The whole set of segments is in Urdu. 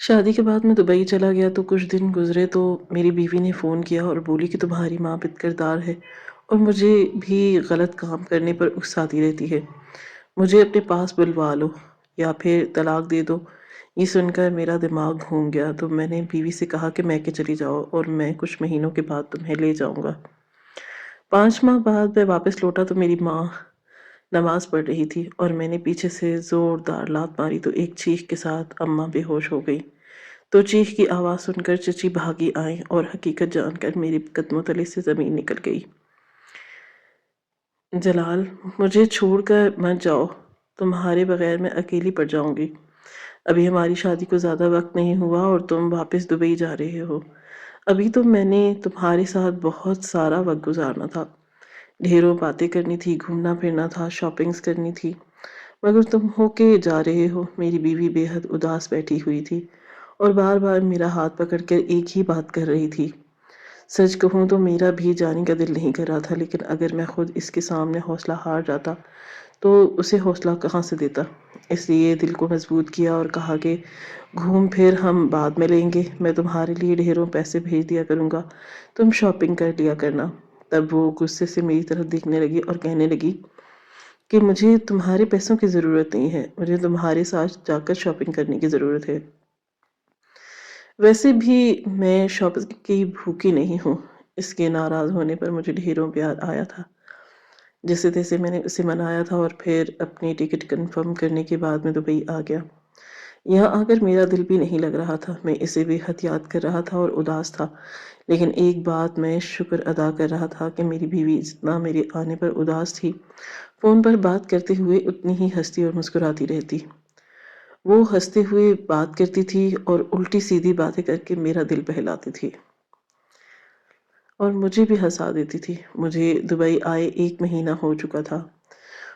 شادی کے بعد میں دبئی چلا گیا تو کچھ دن گزرے تو میری بیوی نے فون کیا اور بولی کہ تمہاری ماں بد کردار ہے اور مجھے بھی غلط کام کرنے پر اکساتی رہتی ہے۔ مجھے اپنے پاس بلوا لو یا پھر طلاق دے دو۔ یہ سن کر میرا دماغ گھوم گیا تو میں نے بیوی سے کہا کہ میں کہ چلی جاؤ اور میں کچھ مہینوں کے بعد تمہیں لے جاؤں گا۔ 5 ماہ بعد میں واپس لوٹا تو میری ماں نماز پڑھ رہی تھی اور میں نے پیچھے سے زوردار لات ماری تو ایک چیخ کے ساتھ اماں بے ہوش ہو گئی۔ تو چیخ کی آواز سن کر چچی بھاگی آئیں اور حقیقت جان کر میری قدموں تلے سے زمین نکل گئی۔ جلال، مجھے چھوڑ کر مت جاؤ، تمہارے بغیر میں اکیلی پڑ جاؤں گی۔ ابھی ہماری شادی کو زیادہ وقت نہیں ہوا اور تم واپس دبئی جا رہے ہو۔ ابھی تو میں نے تمہارے ساتھ بہت سارا وقت گزارنا تھا، ڈھیروں باتیں کرنی تھی، گھومنا پھرنا تھا، شاپنگز کرنی تھی، مگر تم ہو کے جا رہے ہو۔ میری بیوی بے حد اداس بیٹھی ہوئی تھی اور بار بار میرا ہاتھ پکڑ کر ایک ہی بات کر رہی تھی۔ سچ کہوں تو میرا بھی جانے کا دل نہیں کر رہا تھا، لیکن اگر میں خود اس کے سامنے حوصلہ ہار جاتا تو اسے حوصلہ کہاں سے دیتا۔ اس لیے دل کو مضبوط کیا اور کہا کہ گھوم پھر ہم بعد میں لیں گے، میں تمہارے لیے ڈھیروں پیسے بھیج دیا کروں گا، تم شاپنگ کر لیا کرنا۔ تب وہ غصے سے میری طرف دیکھنے لگی اور کہنے لگی کہ مجھے تمہارے پیسوں کی ضرورت نہیں ہے، مجھے تمہارے ساتھ جا کر شاپنگ کرنے کی ضرورت ہے۔ ویسے بھی میں شاپنگ کی بھوکی نہیں ہوں۔ اس کے ناراض ہونے پر مجھے ڈھیروں پیار آیا تھا۔ جیسے تیسے میں نے اسے منایا تھا اور پھر اپنی ٹکٹ کنفرم کرنے کے بعد میں دبئی آ گیا۔ یہاں آ کر میرا دل بھی نہیں لگ رہا تھا، میں اسے بے حد یاد کر رہا تھا اور اداس تھا، لیکن ایک بات میں شکر ادا کر رہا تھا کہ میری بیوی جتنا میرے آنے پر اداس تھی، فون پر بات کرتے ہوئے اتنی ہی ہنستی اور مسکراتی رہتی۔ وہ ہنستے ہوئے بات کرتی تھی اور الٹی سیدھی باتیں کر کے میرا دل بہلاتی تھی اور مجھے بھی ہنسا دیتی تھی۔ مجھے دبئی آئے 1 مہینہ ہو چکا تھا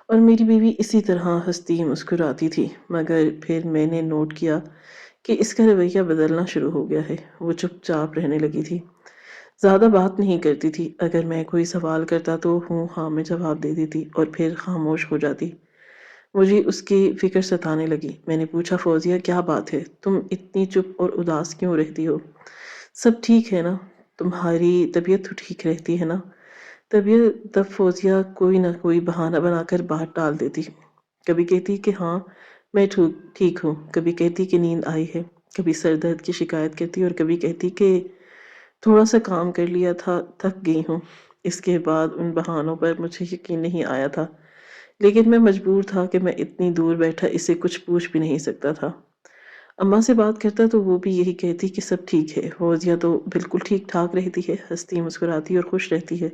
اور میری بیوی اسی طرح ہنستی مسکراتی تھی، مگر پھر میں نے نوٹ کیا کہ اس کا رویہ بدلنا شروع ہو گیا ہے۔ وہ چپ چاپ رہنے لگی تھی، زیادہ بات نہیں کرتی تھی، اگر میں کوئی سوال کرتا تو ہوں ہاں میں جواب دے دیتی اور پھر خاموش ہو جاتی۔ مجھے اس کی فکر ستانے لگی۔ میں نے پوچھا فوزیہ کیا بات ہے، تم اتنی چپ اور اداس کیوں رہتی ہو؟ سب ٹھیک ہے نا؟ تمہاری طبیعت تو ٹھیک رہتی ہے نا؟ تب فوزیہ کوئی نہ کوئی بہانہ بنا کر بات ٹال دیتی۔ کبھی کہتی کہ ہاں میں ٹھیک ہوں، کبھی کہتی کہ نیند آئی ہے، کبھی سر درد کی شکایت کرتی اور کبھی کہتی کہ تھوڑا سا کام کر لیا تھا، تھک گئی ہوں۔ اس کے بعد ان بہانوں پر مجھے یقین نہیں آیا تھا، لیکن میں مجبور تھا کہ میں اتنی دور بیٹھا اسے کچھ پوچھ بھی نہیں سکتا تھا۔ اماں سے بات کرتا تو وہ بھی یہی کہتی کہ سب ٹھیک ہے، فوزیہ تو بالکل ٹھیک ٹھاک رہتی ہے، ہنستی مسکراتی اور خوش رہتی ہے۔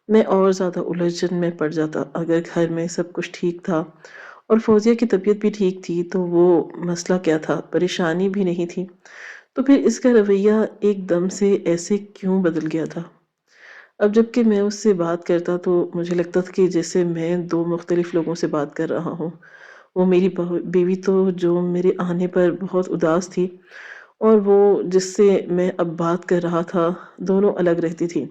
میں اور زیادہ الجھن میں پڑ جاتا۔ اگر گھر میں سب کچھ ٹھیک تھا اور فوزیہ کی طبیعت بھی ٹھیک تھی تو وہ مسئلہ کیا تھا؟ پریشانی بھی نہیں تھی، تو پھر اس کا رویہ ایک دم سے ایسے کیوں بدل گیا تھا؟ اب جب کہ میں اس سے بات کرتا تو مجھے لگتا تھا کہ جیسے میں 2 مختلف لوگوں سے بات کر رہا ہوں۔ وہ میری بیوی تو جو میرے آنے پر بہت اداس تھی، اور وہ جس سے میں اب بات کر رہا تھا، دونوں الگ رہتی تھی۔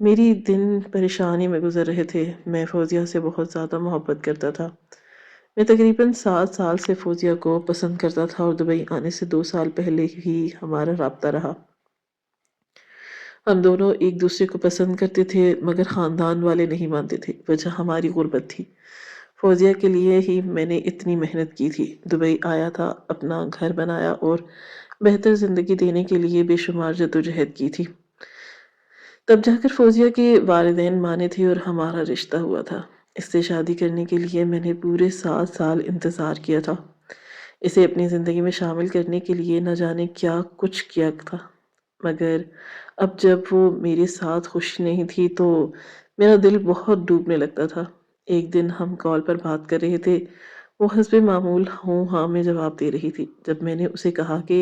میری دن پریشانی میں گزر رہے تھے۔ میں فوزیہ سے بہت زیادہ محبت کرتا تھا۔ میں تقریباً 7 سال سے فوزیہ کو پسند کرتا تھا اور دبئی آنے سے 2 سال پہلے ہی ہمارا رابطہ رہا۔ ہم دونوں ایک دوسرے کو پسند کرتے تھے، مگر خاندان والے نہیں مانتے تھے، وجہ ہماری غربت تھی۔ فوزیہ کے لیے ہی میں نے اتنی محنت کی تھی، دبئی آیا تھا، اپنا گھر بنایا اور بہتر زندگی دینے کے لیے بے شمار جدوجہد کی تھی۔ تب جا کر فوزیہ کے والدین مانے تھے اور ہمارا رشتہ ہوا تھا۔ اس سے شادی کرنے کے لیے میں نے پورے 7 سال انتظار کیا تھا۔ اسے اپنی زندگی میں شامل کرنے کے لیے نہ جانے کیا کچھ کیا تھا، مگر اب جب وہ میرے ساتھ خوش نہیں تھی تو میرا دل بہت ڈوبنے لگتا تھا۔ ایک دن ہم کال پر بات کر رہے تھے، وہ حسب معمول ہوں ہاں میں جواب دے رہی تھی۔ جب میں نے اسے کہا کہ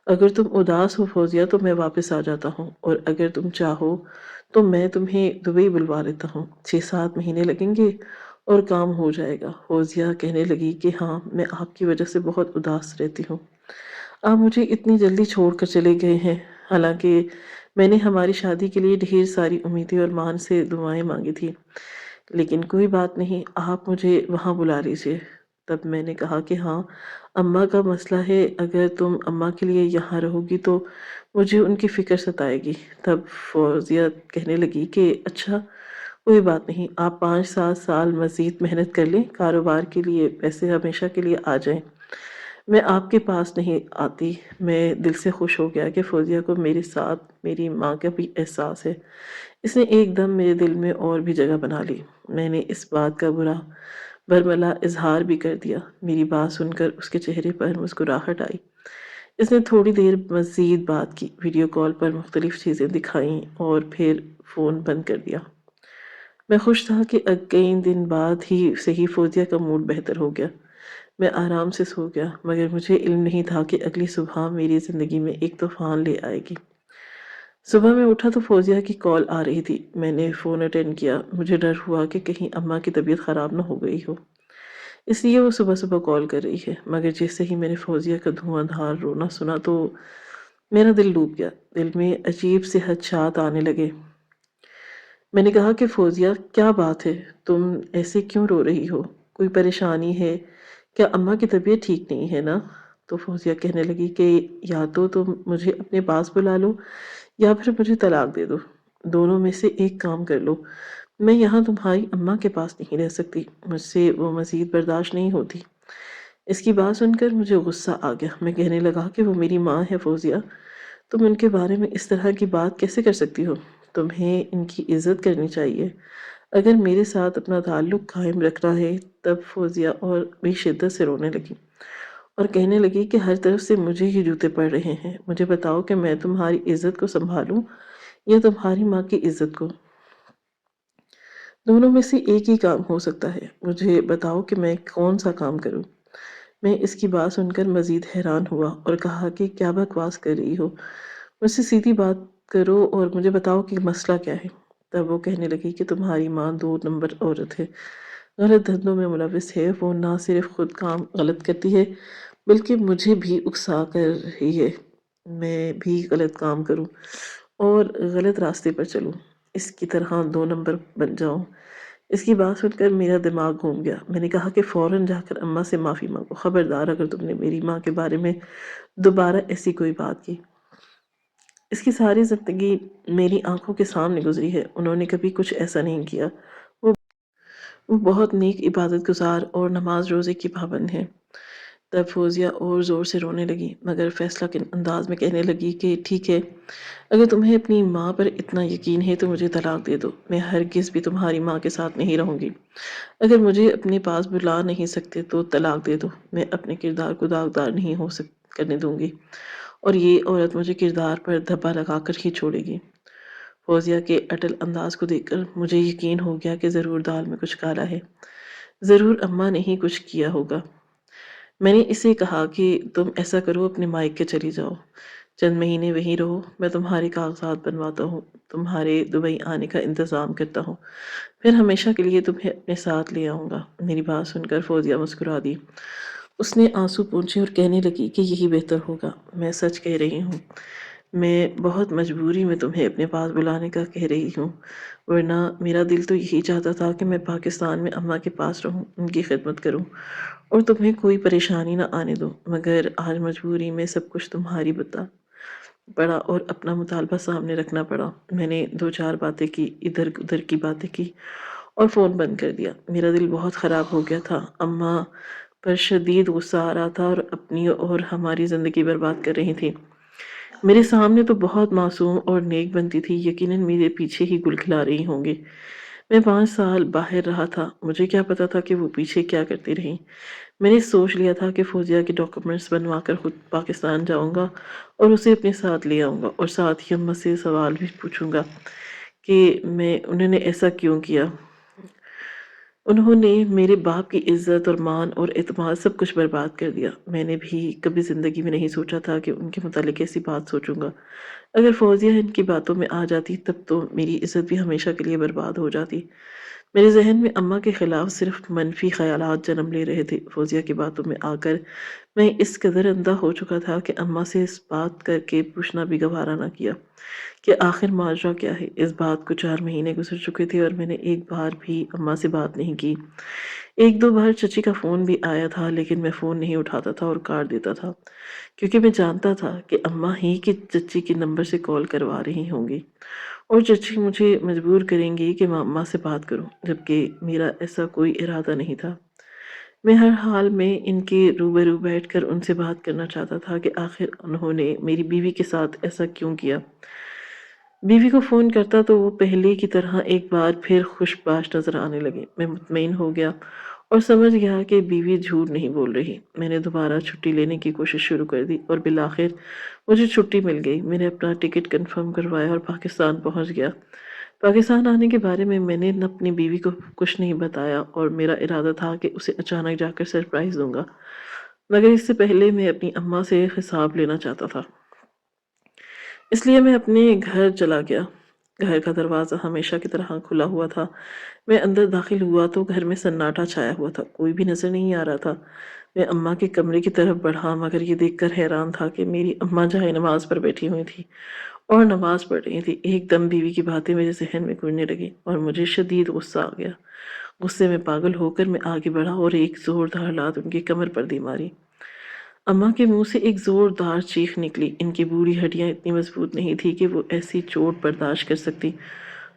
اگر تم اداس ہو فوزیہ تو میں واپس آ جاتا ہوں، اور اگر تم چاہو تو میں تمہیں دبئی بلوا لیتا ہوں، 6 7 مہینے لگیں گے اور کام ہو جائے گا۔ فوزیہ کہنے لگی کہ ہاں میں آپ کی وجہ سے بہت اداس رہتی ہوں، آپ مجھے اتنی جلدی چھوڑ کر چلے گئے ہیں، حالانکہ میں نے ہماری شادی کے لیے ڈھیر ساری امیدیں اور مان سے دعائیں مانگی تھی، لیکن کوئی بات نہیں، آپ مجھے وہاں بلا لیجیے۔ تب میں نے کہا کہ ہاں، اماں کا مسئلہ ہے، اگر تم اماں کے لیے یہاں رہو گی تو مجھے ان کی فکر ستائے گی۔ تب فوزیہ کہنے لگی کہ اچھا، کوئی بات نہیں، آپ 5-7 سال مزید محنت کر لیں، کاروبار کے لیے پیسے ہمیشہ کے لیے آ جائیں، میں آپ کے پاس نہیں آتی۔ میں دل سے خوش ہو گیا کہ فوزیہ کو میرے ساتھ میری ماں کا بھی احساس ہے۔ اس نے ایک دم میرے دل میں اور بھی جگہ بنا لی۔ میں نے اس بات کا برملا اظہار بھی کر دیا۔ میری بات سن کر اس کے چہرے پر مسکراہٹ آئی۔ اس نے تھوڑی دیر مزید بات کی، ویڈیو کال پر مختلف چیزیں دکھائیں اور پھر فون بند کر دیا۔ میں خوش تھا کہ کئی دن بعد ہی صحیح فوزیہ کا موڈ بہتر ہو گیا۔ میں آرام سے سو گیا، مگر مجھے علم نہیں تھا کہ اگلی صبح میری زندگی میں ایک طوفان لے آئے گی۔ صبح میں اٹھا تو فوزیہ کی کال آ رہی تھی۔ میں نے فون اٹینڈ کیا۔ مجھے ڈر ہوا کہ کہیں اماں کی طبیعت خراب نہ ہو گئی ہو، اس لیے وہ صبح صبح کال کر رہی ہے۔ مگر جیسے ہی میں نے فوزیہ کا دھواں دھار رونا سنا تو میرا دل ڈوب گیا، دل میں عجیب سے خدشات آنے لگے۔ میں نے کہا کہ فوزیہ، کیا بات ہے، تم ایسے کیوں رو رہی ہو؟ کوئی پریشانی ہے کیا؟ اماں کی طبیعت ٹھیک نہیں ہے نا؟ تو فوزیہ کہنے لگی کہ یا تو تم مجھے اپنے پاس بلا لو یا پھر مجھے طلاق دے دو، دونوں میں سے ایک کام کر لو۔ میں یہاں تمہاری اماں کے پاس نہیں رہ سکتی، مجھ سے وہ مزید برداشت نہیں ہوتی۔ اس کی بات سن کر مجھے غصہ آ گیا۔ میں کہنے لگا کہ وہ میری ماں ہے فوزیہ، تم ان کے بارے میں اس طرح کی بات کیسے کر سکتی ہو؟ تمہیں ان کی عزت کرنی چاہیے۔ اگر میرے ساتھ اپنا تعلق قائم رکھنا ہے۔ تب فوزیہ اور بھی شدت سے رونے لگی اور کہنے لگی کہ ہر طرف سے مجھے ہی جوتے پڑ رہے ہیں، مجھے بتاؤ کہ میں تمہاری عزت کو سنبھالوں یا تمہاری ماں کی عزت کو؟ دونوں میں سے ایک ہی کام ہو سکتا ہے، مجھے بتاؤ کہ میں کون سا کام کروں؟ میں اس کی بات سن کر مزید حیران ہوا اور کہا کہ کیا بکواس کر رہی ہو، مجھ سے سیدھی بات کرو اور مجھے بتاؤ کہ مسئلہ کیا ہے۔ تب وہ کہنے لگی کہ تمہاری ماں 2 نمبر عورت ہے، غلط دھندوں میں ملوث ہے، وہ نہ صرف خود کام غلط کرتی ہے بلکہ مجھے بھی اکسا کر رہی ہے میں بھی غلط کام کروں اور غلط راستے پر چلوں، اس کی طرح 2 نمبر بن جاؤں۔ اس کی بات سن کر میرا دماغ گھوم گیا۔ میں نے کہا کہ فوراً جا کر اماں سے معافی مانگو، خبردار اگر تم نے میری ماں کے بارے میں دوبارہ ایسی کوئی بات کی۔ اس کی ساری زندگی میری آنکھوں کے سامنے گزری ہے، انہوں نے کبھی کچھ ایسا نہیں کیا۔ وہ وہ بہت نیک، عبادت گزار اور نماز روزے کی پابند ہے۔ تب فوزیہ اور زور سے رونے لگی، مگر فیصلہ کے انداز میں کہنے لگی کہ ٹھیک ہے، اگر تمہیں اپنی ماں پر اتنا یقین ہے تو مجھے طلاق دے دو، میں ہرگز بھی تمہاری ماں کے ساتھ نہیں رہوں گی۔ اگر مجھے اپنے پاس بلا نہیں سکتے تو طلاق دے دو، میں اپنے کردار کو داغدار نہیں کرنے دوں گی، اور یہ عورت مجھے کردار پر دھبا لگا کر ہی چھوڑے گی۔ فوزیہ کے اٹل انداز کو دیکھ کر مجھے یقین ہو گیا کہ ضرور دال میں کچھ کالا ہے، ضرور اماں نے ہی کچھ کیا ہوگا۔ میں نے اسے کہا کہ تم ایسا کرو، اپنے مائکے چلی جاؤ، چند مہینے وہیں رہو، میں تمہارے کاغذات بنواتا ہوں، تمہارے دبئی آنے کا انتظام کرتا ہوں، پھر ہمیشہ کے لیے تمہیں اپنے ساتھ لے آؤں گا۔ میری بات سن کر فوزیہ مسکرا دی، اس نے آنسو پونچھے اور کہنے لگی کہ یہی بہتر ہوگا، میں سچ کہہ رہی ہوں، میں بہت مجبوری میں تمہیں اپنے پاس بلانے کا کہہ رہی ہوں، ورنہ میرا دل تو یہی چاہتا تھا کہ میں پاکستان میں اماں کے پاس رہوں، ان کی خدمت کروں اور تمہیں کوئی پریشانی نہ آنے دو، مگر آج مجبوری میں سب کچھ تمہاری بتا پڑا اور اپنا مطالبہ سامنے رکھنا پڑا۔ میں نے 2-4 باتیں کی، ادھر ادھر کی باتیں کی اور فون بند کر دیا۔ میرا دل بہت خراب ہو گیا تھا، اماں پر شدید غصہ آ رہا تھا اور اپنی اور ہماری زندگی برباد کر رہی تھی۔ میرے سامنے تو بہت معصوم اور نیک بنتی تھی، یقیناً میرے پیچھے ہی گل کھلا رہی ہوں گی۔ میں 5 سال باہر رہا تھا، مجھے کیا پتا تھا کہ وہ پیچھے کیا کرتی رہیں۔ میں نے سوچ لیا تھا کہ فوزیہ کے ڈاکومنٹس بنوا کر خود پاکستان جاؤں گا اور اسے اپنے ساتھ لے آؤں گا، اور ساتھ ہی اماں سے سوال بھی پوچھوں گا کہ انہوں نے ایسا کیوں کیا۔ انہوں نے میرے باپ کی عزت اور مان اور اعتماد سب کچھ برباد کر دیا۔ میں نے بھی کبھی زندگی میں نہیں سوچا تھا کہ ان کے متعلق ایسی بات سوچوں گا۔ اگر فوزیہ ان کی باتوں میں آ جاتی تب تو میری عزت بھی ہمیشہ کے لیے برباد ہو جاتی۔ میرے ذہن میں اماں کے خلاف صرف منفی خیالات جنم لے رہے تھے۔ فوزیہ کی باتوں میں آ کر میں اس قدر اندھا ہو چکا تھا کہ اماں سے اس بات کر کے پوچھنا بھی گوارا نہ کیا کہ آخر ماجرا کیا ہے۔ اس بات کو 4 مہینے گزر چکے تھے اور میں نے ایک بار بھی اماں سے بات نہیں کی۔ ایک دو بار چچی کا فون بھی آیا تھا، لیکن میں فون نہیں اٹھاتا تھا اور کاٹ دیتا تھا، کیونکہ میں جانتا تھا کہ اماں ہی کہ چچی کے نمبر سے کال کروا رہی ہوں گی اور چچی مجھے مجبور کریں گی کہ میں اماں سے بات کروں، جبکہ میرا ایسا کوئی ارادہ نہیں تھا۔ میں ہر حال میں ان کے روبرو بیٹھ کر ان سے بات کرنا چاہتا تھا کہ آخر انہوں نے میری بیوی کے ساتھ ایسا کیوں کیا۔ بیوی کو فون کرتا تو وہ پہلے کی طرح ایک بار پھر خوش باش نظر آنے لگی۔ میں مطمئن ہو گیا اور سمجھ گیا کہ بیوی جھوٹ نہیں بول رہی۔ میں نے دوبارہ چھٹی لینے کی کوشش شروع کر دی اور بالآخر مجھے چھٹی مل گئی۔ میں نے اپنا ٹکٹ کنفرم کروایا اور پاکستان پہنچ گیا۔ پاکستان آنے کے بارے میں نے اپنی بیوی کو کچھ نہیں بتایا اور میرا ارادہ تھا کہ اسے اچانک جا کر سرپرائز دوں گا، مگر اس سے پہلے میں اپنی اماں سے حساب لینا چاہتا تھا، اس لیے میں اپنے گھر چلا گیا۔ گھر کا دروازہ ہمیشہ کی طرح کھلا ہوا تھا۔ میں اندر داخل ہوا تو گھر میں سناٹا چھایا ہوا تھا، کوئی بھی نظر نہیں آ رہا تھا۔ میں اماں کے کمرے کی طرف بڑھا مگر یہ دیکھ کر حیران تھا کہ میری اماں جائے نماز پر بیٹھی ہوئی تھی اور نماز پڑھ رہی تھی۔ ایک دم بیوی کی باتیں میرے ذہن میں گھرنے لگی اور مجھے شدید غصہ آ گیا۔ غصے میں پاگل ہو کر میں آگے بڑھا اور ایک زوردار لات ان کی کمر پر دی ماری۔ اماں کے منہ سے ایک زوردار چیخ نکلی۔ ان کی بوڑھی ہڈیاں اتنی مضبوط نہیں تھی کہ وہ ایسی چوٹ برداشت کر سکتی۔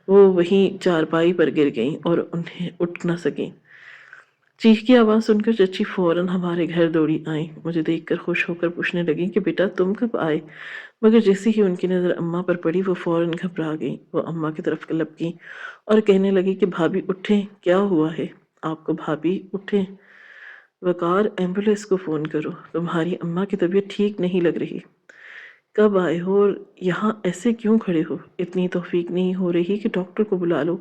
وہ وہیں چارپائی پر گر گئیں اور انہیں اٹھ نہ سکیں۔ چیخ کی آواز سن کر چچی فوراً ہمارے گھر دوڑی آئیں۔ مجھے دیکھ کر خوش ہو کر پوچھنے لگیں کہ بیٹا تم کب آئے؟ مگر جیسے ہی ان کی نظر اماں پر پڑی وہ فوراً گھبرا گئیں۔ وہ اماں کی طرف لپکیں اور کہنے لگی کہ بھابی اٹھیں، کیا ہوا ہے آپ کو بھابی؟ اٹھیں، وقار ایمبولینس کو فون کرو، تمہاری اماں کی طبیعت ٹھیک نہیں لگ رہی۔ کب آئے ہو اور یہاں ایسے کیوں کھڑے ہو؟ اتنی توفیق نہیں ہو رہی کہ ڈاکٹر کو بلا لو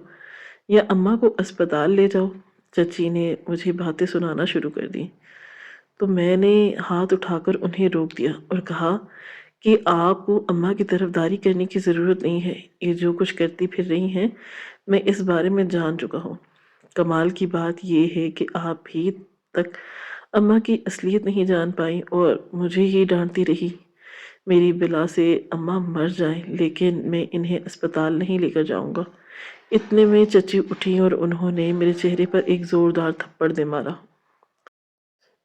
یا اماں کو اسپتال لے جاؤ؟ چچی نے مجھے باتیں سنانا شروع کر دی تو میں نے ہاتھ اٹھا کر انہیں روک دیا اور کہا کہ آپ کو اماں کی طرفداری کرنے کی ضرورت نہیں ہے۔ یہ جو کچھ کرتی پھر رہی ہیں میں اس بارے میں جان چکا ہوں۔ کمال کی بات یہ ہے کہ آپ بھی تک اماں کی اصلیت نہیں جان پائیں اور مجھے یہ ڈانٹتی رہی۔ میری بلا سے اماں مر جائیں لیکن میں انہیں اسپتال نہیں لے کر جاؤں گا۔ اتنے میں چچی اٹھی اور انہوں نے میرے چہرے پر ایک زوردار تھپڑ دے مارا۔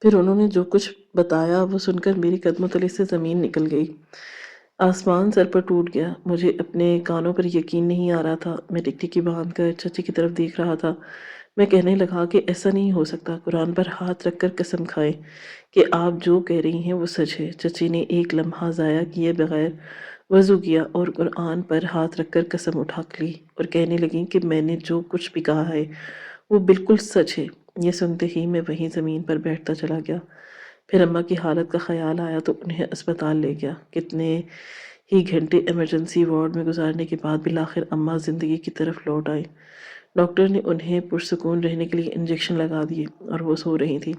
پھر انہوں نے جو کچھ بتایا وہ سن کر میری قدموں تلے سے زمین نکل گئی۔ آسمان سر پر ٹوٹ گیا۔ مجھے اپنے کانوں پر یقین نہیں آ رہا تھا۔ میں ٹکٹکی باندھ کر چچی کی طرف دیکھ رہا تھا۔ میں کہنے لگا کہ ایسا نہیں ہو سکتا، قرآن پر ہاتھ رکھ کر قسم کھائیں کہ آپ جو کہہ رہی ہیں وہ سچ ہے۔ چچی نے ایک لمحہ ضائع کیے بغیر وضو کیا اور قرآن پر ہاتھ رکھ کر قسم اٹھا لی اور کہنے لگیں کہ میں نے جو کچھ بھی کہا ہے وہ بالکل سچ ہے۔ یہ سنتے ہی میں وہیں زمین پر بیٹھتا چلا گیا۔ پھر اماں کی حالت کا خیال آیا تو انہیں اسپتال لے گیا۔ کتنے ہی گھنٹے ایمرجنسی وارڈ میں گزارنے کے بعد بالآخر اماں زندگی کی طرف لوٹ آئیں۔ ڈاکٹر نے انہیں پرسکون رہنے کے لیے انجیکشن لگا دیے اور وہ سو رہی تھی۔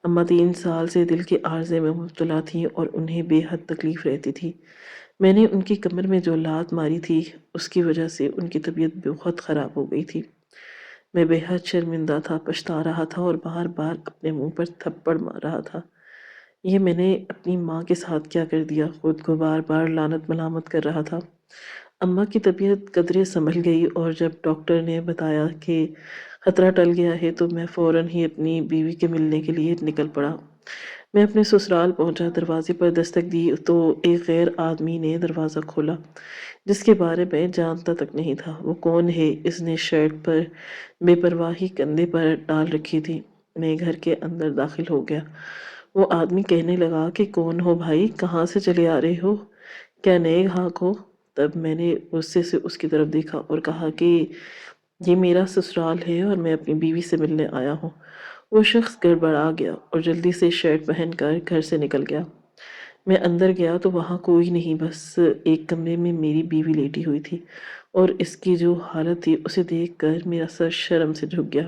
اماں 3 سال سے دل کے عارضے میں مبتلا تھیں اور انہیں بے حد تکلیف رہتی تھی۔ میں نے ان کی کمر میں جو لات ماری تھی اس کی وجہ سے ان کی طبیعت بہت خراب ہو گئی تھی۔ میں بے حد شرمندہ تھا، پچھتا رہا تھا اور بار بار اپنے منہ پر تھپڑ مار رہا تھا۔ یہ میں نے اپنی ماں کے ساتھ کیا کر دیا؟ خود کو بار بار لعنت ملامت کر رہا تھا۔ اماں کی طبیعت قدرے سنبھل گئی اور جب ڈاکٹر نے بتایا کہ خطرہ ٹل گیا ہے تو میں فوراً ہی اپنی بیوی کے ملنے کے لیے نکل پڑا۔ میں اپنے سسرال پہنچا، دروازے پر دستک دی تو ایک غیر آدمی نے دروازہ کھولا جس کے بارے میں جانتا تک نہیں تھا۔ وہ کون ہے؟ اس نے شرٹ پر بے پرواہی کندھے پر ڈال رکھی تھی۔ میں گھر کے اندر داخل ہو گیا۔ وہ آدمی کہنے لگا کہ کون ہو بھائی، کہاں سے چلے آ رہے ہو، کیا نئے گاہک ہو؟ تب میں نے غصے سے اس کی طرف دیکھا اور کہا کہ یہ میرا سسرال ہے اور میں اپنی بیوی سے ملنے آیا ہوں۔ وہ شخص گڑبڑا گیا اور جلدی سے شرٹ پہن کر گھر سے نکل گیا۔ میں اندر گیا تو وہاں کوئی نہیں، بس ایک کمرے میں میری بیوی لیٹی ہوئی تھی اور اس کی جو حالت تھی اسے دیکھ کر میرا سر شرم سے جھک گیا۔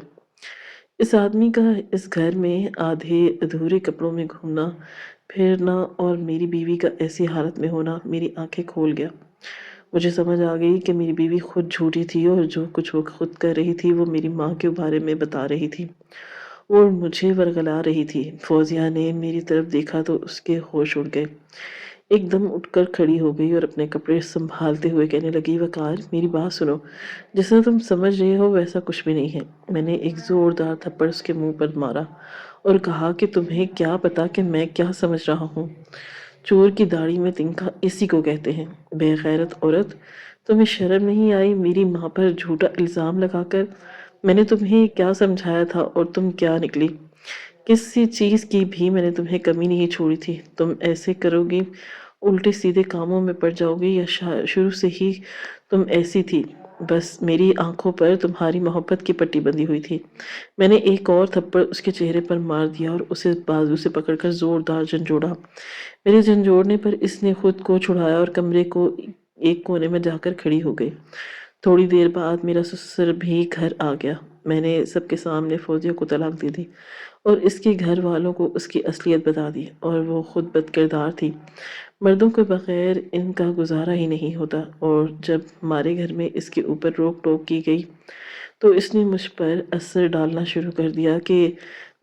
اس آدمی کا اس گھر میں آدھے ادھورے کپڑوں میں گھومنا پھرنا اور میری بیوی کا ایسی حالت میں ہونا میری آنکھیں کھول گیا۔ مجھے سمجھ آ گئی کہ میری بیوی خود جھوٹی تھی اور جو کچھ وہ خود کر رہی تھی وہ میری ماں کے بارے میں بتا رہی تھی۔ اور مجھے ورغلا رہی تھی۔ فوزیہ نے میری طرف دیکھا تو اس کے ہوش اڑ گئے۔ ایک دم اٹھ کر کھڑی ہو گئی اور اپنے کپڑے سنبھالتے ہوئے کہنے لگی، وقار میری بات سنو، جیسا تم سمجھ رہے ہو ویسا کچھ بھی نہیں ہے۔ میں نے ایک زوردار تھپڑ اس کے منہ پر مارا اور کہا کہ تمہیں کیا پتا کہ میں کیا سمجھ رہا ہوں؟ چور کی داڑھی میں تنکا اسی کو کہتے ہیں۔ بے غیرت عورت، تمہیں شرم نہیں آئی میری ماں پر جھوٹا الزام لگا کر؟ میں نے تمہیں کیا سمجھایا تھا اور تم کیا نکلی؟ کسی چیز کی بھی میں نے تمہیں کمی نہیں چھوڑی تھی۔ تم ایسے کرو گی، الٹے سیدھے کاموں میں پڑ جاؤ گی، یا شروع سے ہی تم ایسی تھی؟ بس میری آنکھوں پر تمہاری محبت کی پٹی بندھی ہوئی تھی۔ میں نے ایک اور تھپڑ اس کے چہرے پر مار دیا اور اسے بازو سے پکڑ کر زوردار جھنجھوڑا۔ میرے جھنجھوڑنے پر اس نے خود کو چھڑایا اور کمرے کو ایک کونے میں جا کر کھڑی ہو گئی۔ تھوڑی دیر بعد میرا سسر بھی گھر آ گیا۔ میں نے سب کے سامنے فوزیہ کو طلاق دے دی اور اس کے گھر والوں کو اس کی اصلیت بتا دی، اور وہ خود بد کردار تھی۔ مردوں کے بغیر ان کا گزارا ہی نہیں ہوتا، اور جب ہمارے گھر میں اس کے اوپر روک ٹوک کی گئی تو اس نے مجھ پر اثر ڈالنا شروع کر دیا کہ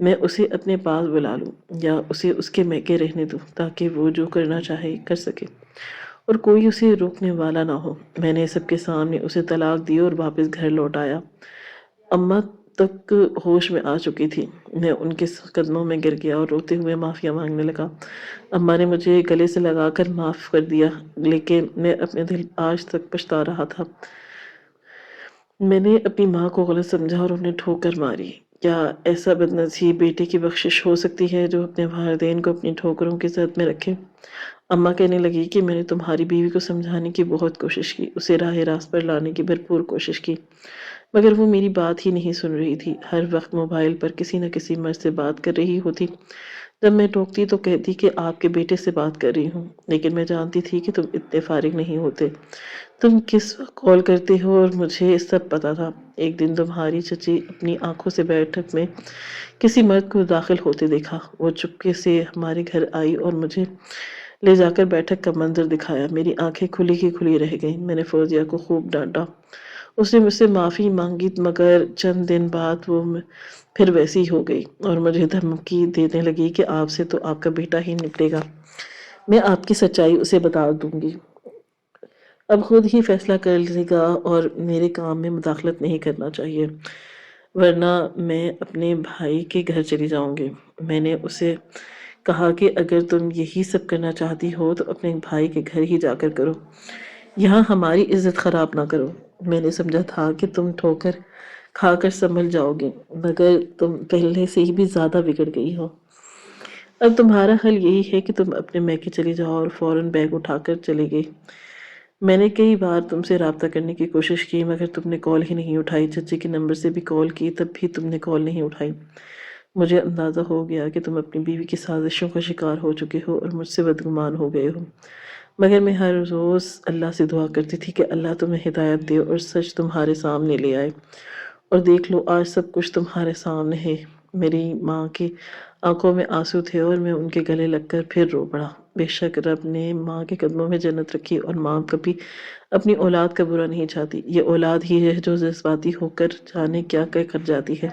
میں اسے اپنے پاس بلا لوں یا اسے اس کے میکے رہنے دوں تاکہ وہ جو کرنا چاہے کر سکے اور کوئی اسے روکنے والا نہ ہو۔ میں نے سب کے سامنے اسے طلاق دی اور واپس گھر لوٹ آیا۔ اماں تک ہوش میں آ چکی تھی۔ میں ان کے قدموں میں گر گیا اور روتے ہوئے معافیا مانگنے لگا۔ اماں نے مجھے گلے سے لگا کر معاف کر دیا، لیکن میں اپنے دل آج تک پچھتا رہا تھا۔ میں نے اپنی ماں کو غلط سمجھا اور انہیں ٹھوکر ماری۔ کیا ایسا بدنصیب بیٹے کی بخشش ہو سکتی ہے جو اپنے والدین کو اپنی ٹھوکروں کی زد میں رکھے؟ اماں کہنے لگی کہ میں نے تمہاری بیوی کو سمجھانے کی بہت کوشش کی، اسے راہ راست پر لانے کی بھرپور کوشش کی، مگر وہ میری بات ہی نہیں سن رہی تھی۔ ہر وقت موبائل پر کسی نہ کسی مرد سے بات کر رہی ہوتی۔ جب میں ٹوکتی تو کہتی کہ آپ کے بیٹے سے بات کر رہی ہوں، لیکن میں جانتی تھی کہ تم اتنے فارغ نہیں ہوتے۔ تم کس وقت کال کرتے ہو اور مجھے سب پتا تھا۔ ایک دن تمہاری چچی اپنی آنکھوں سے بیٹھک میں کسی مرد کو داخل ہوتے دیکھا۔ وہ چپکے سے ہمارے گھر آئی اور مجھے لے جا کر بیٹھک کا منظر دکھایا۔ میری آنکھیں کھلی کی کھلی رہ گئیں۔ میں نے فوزیہ کو خوب ڈانٹا۔ اس نے مجھ سے معافی مانگی، مگر چند دن بعد وہ پھر ویسی ہو گئی اور مجھے دھمکی دینے لگی کہ آپ سے تو آپ کا بیٹا ہی نکلے گا، میں آپ کی سچائی اسے بتا دوں گی، اب خود ہی فیصلہ کر لے گا اور میرے کام میں مداخلت نہیں کرنا چاہیے، ورنہ میں اپنے بھائی کے گھر چلی جاؤں گی۔ میں نے اسے کہا کہ اگر تم یہی سب کرنا چاہتی ہو تو اپنے بھائی کے گھر ہی جا کر کرو، یہاں ہماری عزت خراب نہ کرو۔ میں نے سمجھا تھا کہ تم ٹھوکر کھا کر سنبھل جاؤ گے، مگر تم پہلے سے ہی بھی زیادہ بگڑ گئی ہو۔ اب تمہارا حل یہی ہے کہ تم اپنے میکے چلی جاؤ، اور فوراً بیگ اٹھا کر چلی گئی۔ میں نے کئی بار تم سے رابطہ کرنے کی کوشش کی، مگر تم نے کال ہی نہیں اٹھائی۔ چچی کے نمبر سے بھی کال کی، تب بھی تم نے کال نہیں اٹھائی۔ مجھے اندازہ ہو گیا کہ تم اپنی بیوی کی سازشوں کا شکار ہو چکے ہو اور مجھ سے بدگمان ہو گئے ہو، مگر میں ہر روز اللہ سے دعا کرتی تھی کہ اللہ تمہیں ہدایت دے اور سچ تمہارے سامنے لے آئے، اور دیکھ لو آج سب کچھ تمہارے سامنے ہے۔ میری ماں کی آنکھوں میں آنسو تھے اور میں ان کے گلے لگ کر پھر رو پڑا۔ بے شک رب نے ماں کے قدموں میں جنت رکھی، اور ماں کبھی اپنی اولاد کا برا نہیں چاہتی۔ یہ اولاد ہی ہے جو جذباتی ہو کر جانے کیا کر جاتی ہے۔